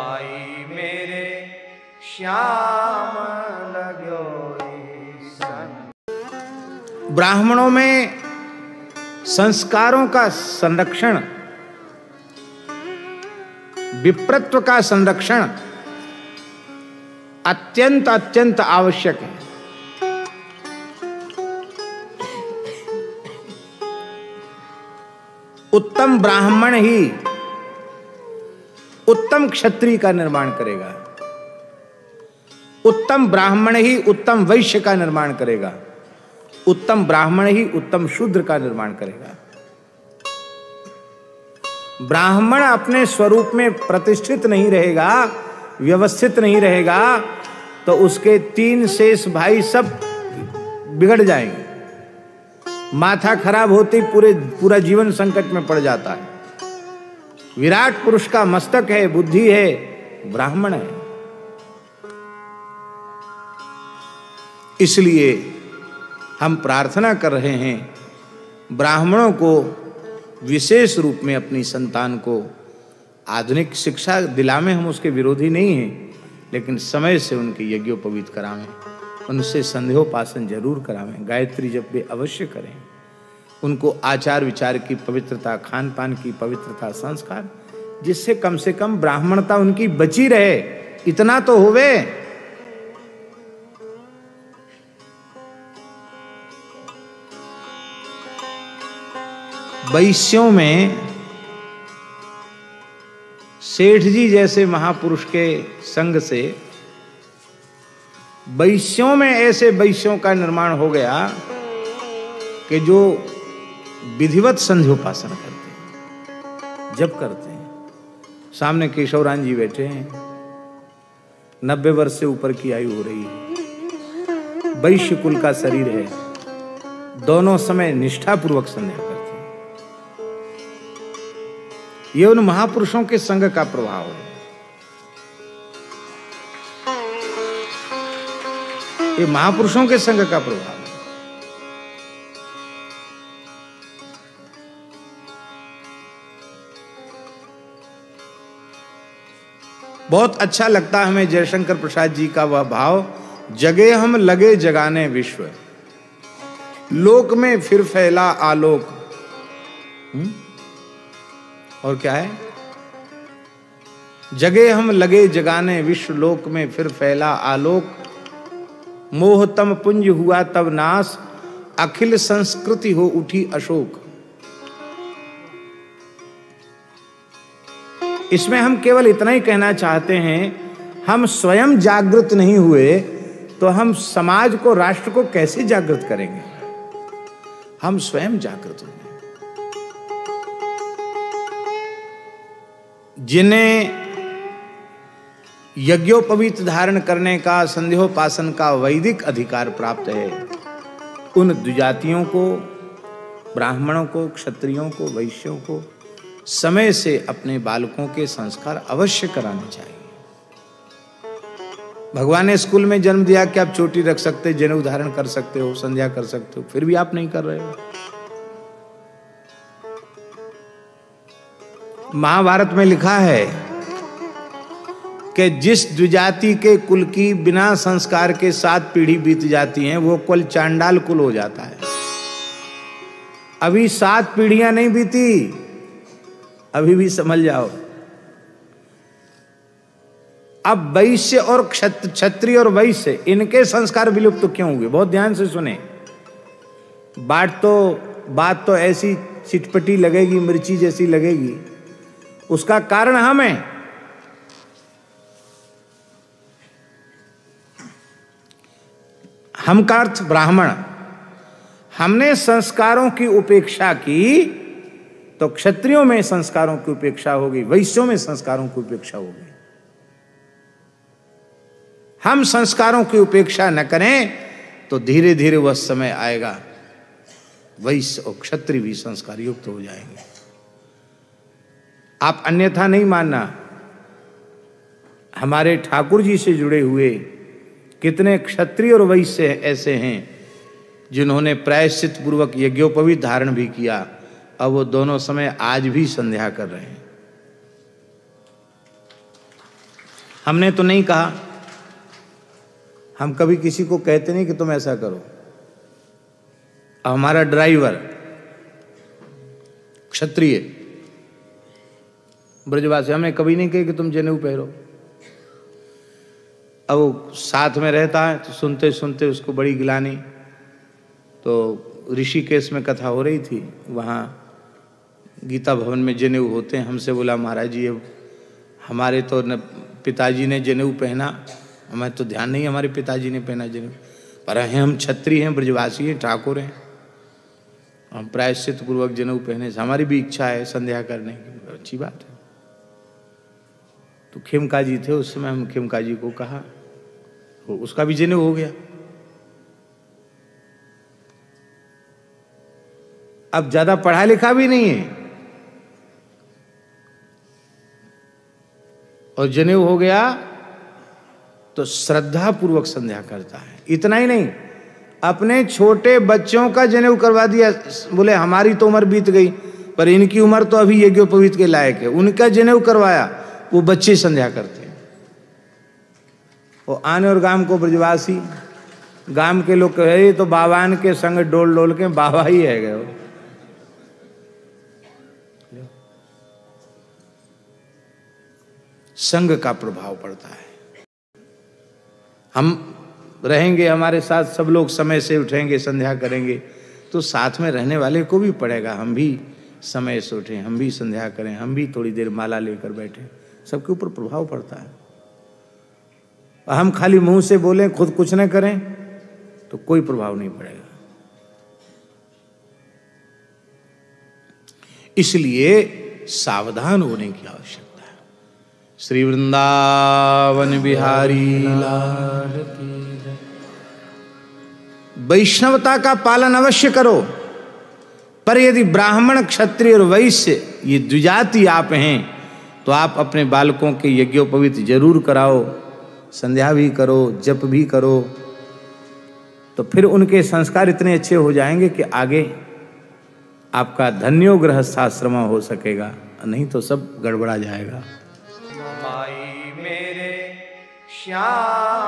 आई मेरे श्याम लगो संग। ब्राह्मणों में संस्कारों का संरक्षण, विप्रत्व का संरक्षण अत्यंत अत्यंत आवश्यक है। उत्तम ब्राह्मण ही उत्तम क्षत्रिय का निर्माण करेगा, उत्तम ब्राह्मण ही उत्तम वैश्य का निर्माण करेगा, उत्तम ब्राह्मण ही उत्तम शूद्र का निर्माण करेगा। ब्राह्मण अपने स्वरूप में प्रतिष्ठित नहीं रहेगा, व्यवस्थित नहीं रहेगा, तो उसके 3 शेष भाई सब बिगड़ जाएंगे। माथा खराब होते ही पूरा जीवन संकट में पड़ जाता है। विराट पुरुष का मस्तक है, बुद्धि है, ब्राह्मण है। इसलिए हम प्रार्थना कर रहे हैं ब्राह्मणों को विशेष रूप में अपनी संतान को आधुनिक शिक्षा दिलावें। हम उसके विरोधी नहीं हैं, लेकिन समय से उनके यज्ञोपवीत करावें, उनसे संध्योपासन जरूर करावें, गायत्री जप भी अवश्य करें। उनको आचार विचार की पवित्रता, खान पान की पवित्रता, संस्कार, जिससे कम से कम ब्राह्मणता उनकी बची रहे, इतना तो होवे। वैश्यों में सेठ जी जैसे महापुरुष के संग से वैश्यों में ऐसे वैश्यों का निर्माण हो गया कि जो विधिवत संध्योपासन करते हैं, जब करते हैं। सामने केशवरान जी बैठे हैं, 90 वर्ष से ऊपर की आयु हो रही है, वैश्य कुल का शरीर है, दोनों समय निष्ठापूर्वक संध्या करते हैं। ये उन महापुरुषों के संग का प्रभाव है। ये महापुरुषों के संग का प्रभाव है। बहुत अच्छा लगता है हमें जयशंकर प्रसाद जी का वह भाव, जगे हम लगे जगाने विश्व, लोक में फिर फैला आलोक। और क्या है? जगे हम लगे जगाने विश्व, लोक में फिर फैला आलोक, मोहतम पुंज हुआ तब नाश, अखिल संस्कृति हो उठी अशोक। इसमें हम केवल इतना ही कहना चाहते हैं, हम स्वयं जागृत नहीं हुए तो हम समाज को, राष्ट्र को कैसे जागृत करेंगे? हम स्वयं जागृत होंगे। जिन्हें यज्ञोपवीत धारण करने का, संध्योपासन का वैदिक अधिकार प्राप्त है, उन द्विजातियों को, ब्राह्मणों को, क्षत्रियों को, वैश्यों को समय से अपने बालकों के संस्कार अवश्य कराने चाहिए। भगवान ने स्कूल में जन्म दिया कि आप चोटी रख सकते, जनेऊ धारण कर सकते हो, संध्या कर सकते हो, फिर भी आप नहीं कर रहे हो। महाभारत में लिखा है कि जिस द्विजाति के कुल की बिना संस्कार के 7 पीढ़ी बीत जाती हैं, वो कुल चांडाल कुल हो जाता है। अभी 7 पीढ़ियां नहीं बीती, अभी भी समझ जाओ। अब वैश्य और क्षत्रिय और वैश्य, इनके संस्कार विलुप्त तो क्यों हुए? बहुत ध्यान से सुने। बात तो ऐसी चिटपटी लगेगी, मिर्ची जैसी लगेगी, उसका कारण हम हैं। हम का अर्थ ब्राह्मण। हमने संस्कारों की उपेक्षा की तो क्षत्रियों में संस्कारों की उपेक्षा होगी, वैश्यों में संस्कारों की उपेक्षा होगी। हम संस्कारों की उपेक्षा न करें तो धीरे धीरे वह समय आएगा, वैश्य और क्षत्रिय भी संस्कार युक्त हो जाएंगे। आप अन्यथा नहीं मानना। हमारे ठाकुर जी से जुड़े हुए कितने क्षत्रिय और वैश्य ऐसे हैं जिन्होंने प्रायश्चित पूर्वक यज्ञोपवीत धारण भी किया, अब वो दोनों समय आज भी संध्या कर रहे हैं। हमने तो नहीं कहा, हम कभी किसी को कहते नहीं कि तुम ऐसा करो। हमारा ड्राइवर क्षत्रिय ब्रजवासी, हमने कभी नहीं कहे कि तुम जनेऊ पहनो। अब वो साथ में रहता है तो सुनते सुनते उसको बड़ी गिलानी। तो ऋषिकेश में कथा हो रही थी, वहाँ गीता भवन में जनेऊ होते हैं। हमसे बोला महाराज जी अब हमारे तो न पिताजी ने जनेऊ पहना, हमें तो ध्यान नहीं हमारे पिताजी ने पहना जनेऊ, पर हैं हम क्षत्रिय हैं, ब्रजवासी हैं, ठाकुर हैं, हम प्रायश्चित पूर्वक जनेऊ पहने से हमारी भी इच्छा है संध्या करने की। अच्छी बात है। तो खेमका जी थे उस समय, हम खेमका जी को कहा, उसका भी जनेऊ हो गया। अब ज्यादा पढ़ा लिखा भी नहीं है और जनेऊ हो गया तो श्रद्धा पूर्वक संध्या करता है। इतना ही नहीं, अपने छोटे बच्चों का जनेऊ करवा दिया। बोले हमारी तो उम्र बीत गई, पर इनकी उम्र तो अभी यज्ञोपवीत के लायक है, उनका जनेऊ करवाया, वो बच्चे संध्या करते हैं। वो आने और गांव को ब्रजवासी, गांव के लोग कहे तो बाबान के संग डोल डोल के बाबा ही है गए। संग का प्रभाव पड़ता है। हम रहेंगे, हमारे साथ सब लोग समय से उठेंगे, संध्या करेंगे, तो साथ में रहने वाले को भी पड़ेगा हम भी समय से उठें, हम भी संध्या करें, हम भी थोड़ी देर माला लेकर बैठें। सबके ऊपर प्रभाव पड़ता है। हम खाली मुंह से बोलें, खुद कुछ न करें तो कोई प्रभाव नहीं पड़ेगा। इसलिए सावधान होने की आवश्यकता है। श्री वृंदावन बिहारी लाल की जय। वैष्णवता का पालन अवश्य करो, पर यदि ब्राह्मण, क्षत्रिय और वैश्य ये द्विजाति आप हैं तो आप अपने बालकों के यज्ञोपवीत जरूर कराओ, संध्या भी करो, जप भी करो, तो फिर उनके संस्कार इतने अच्छे हो जाएंगे कि आगे आपका धन्यो गृहस्थाश्रम हो सकेगा, नहीं तो सब गड़बड़ा जाएगा। माई मेरे श्याम